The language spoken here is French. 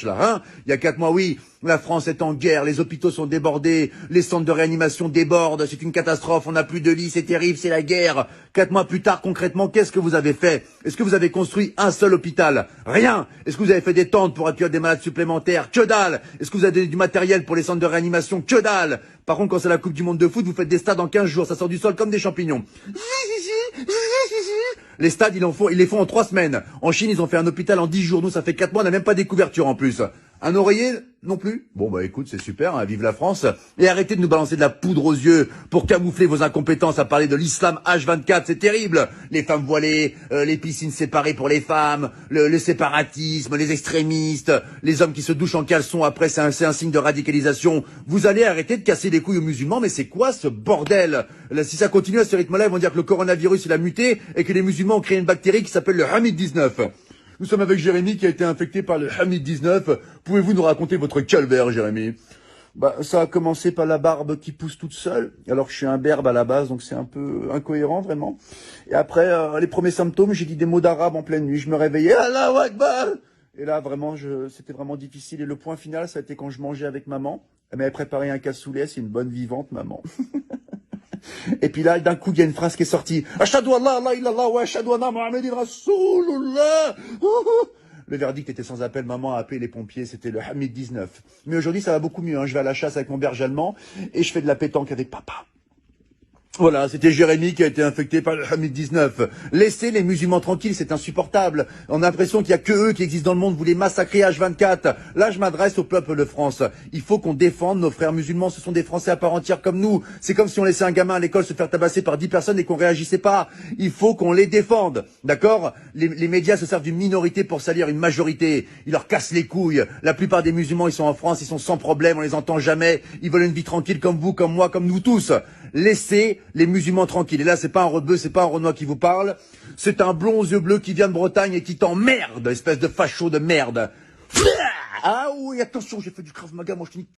là, hein. Il y a 4 mois, oui, la France est en guerre, les hôpitaux sont débordés, les centres de réanimation débordent, c'est une catastrophe, on n'a plus de lits, c'est terrible, c'est la guerre. 4 mois plus tard, concrètement, qu'est-ce que vous avez fait? Est-ce que vous avez construit un seul hôpital? Rien. Est-ce que vous avez fait des tentes pour accueillir des malades supplémentaires? Que dalle. Est-ce que vous avez donné du matériel pour les centres de réanimation? Que dalle. Par contre, quand c'est la Coupe du Monde de foot, vous faites des stades en 15 jours, ça sort du sol comme des champignons. Les stades, ils les font en 3 semaines. En Chine, ils ont fait un hôpital en 10 jours. Nous, ça fait 4 mois, on n'a même pas des couvertures en plus. Un oreiller non plus? Bon, bah écoute, c'est super, hein, vive la France. Et arrêtez de nous balancer de la poudre aux yeux pour camoufler vos incompétences à parler de l'islam H24, c'est terrible. Les femmes voilées, les piscines séparées pour les femmes, le séparatisme, les extrémistes, les hommes qui se douchent en caleçon après, c'est un signe de radicalisation. Vous allez arrêter de casser les couilles aux musulmans, mais c'est quoi ce bordel? Là, si ça continue à ce rythme-là, ils vont dire que le coronavirus, il a muté et que les musulmans ont créé une bactérie qui s'appelle le Hamid-19. Nous sommes avec Jérémy qui a été infecté par le Hamid-19. Pouvez-vous nous raconter votre calvaire, Jérémy? Bah, ça a commencé par la barbe qui pousse toute seule, alors que je suis un berbe à la base, donc c'est un peu incohérent, vraiment. Et après, les premiers symptômes, j'ai dit des mots d'arabe en pleine nuit. Je me réveillais, Allahu Akbar! Et là, vraiment, c'était vraiment difficile. Et le point final, ça a été quand je mangeais avec maman. Elle m'avait préparé un cassoulet, c'est une bonne vivante, maman. Et puis là, d'un coup, il y a une phrase qui est sortie. Ashhadu an la ilaha illallah wa ashhadu anna Muhammadan Rasulullah. Le verdict était sans appel. Maman a appelé les pompiers. C'était le Hamid 19. Mais aujourd'hui, ça va beaucoup mieux. Hein. Je vais à la chasse avec mon berger allemand et je fais de la pétanque avec papa. Voilà, c'était Jérémy qui a été infecté par le Hamid 19. Laissez les musulmans tranquilles, c'est insupportable. On a l'impression qu'il y a que eux qui existent dans le monde, vous les massacrez H24. Là, je m'adresse au peuple de France. Il faut qu'on défende nos frères musulmans, ce sont des Français à part entière comme nous. C'est comme si on laissait un gamin à l'école se faire tabasser par 10 personnes et qu'on réagissait pas. Il faut qu'on les défende, d'accord? Les médias se servent d'une minorité pour salir une majorité. Ils leur cassent les couilles. La plupart des musulmans, ils sont en France, ils sont sans problème, on les entend jamais. Ils veulent une vie tranquille comme vous, comme moi, comme nous tous. Laissez les musulmans tranquilles. Et là, c'est pas un rebeu, c'est pas un Renoir qui vous parle. C'est un blond aux yeux bleus qui vient de Bretagne et qui t'emmerde, espèce de facho de merde. Ah oui, attention, j'ai fait du Krav Maga, moi je te nique.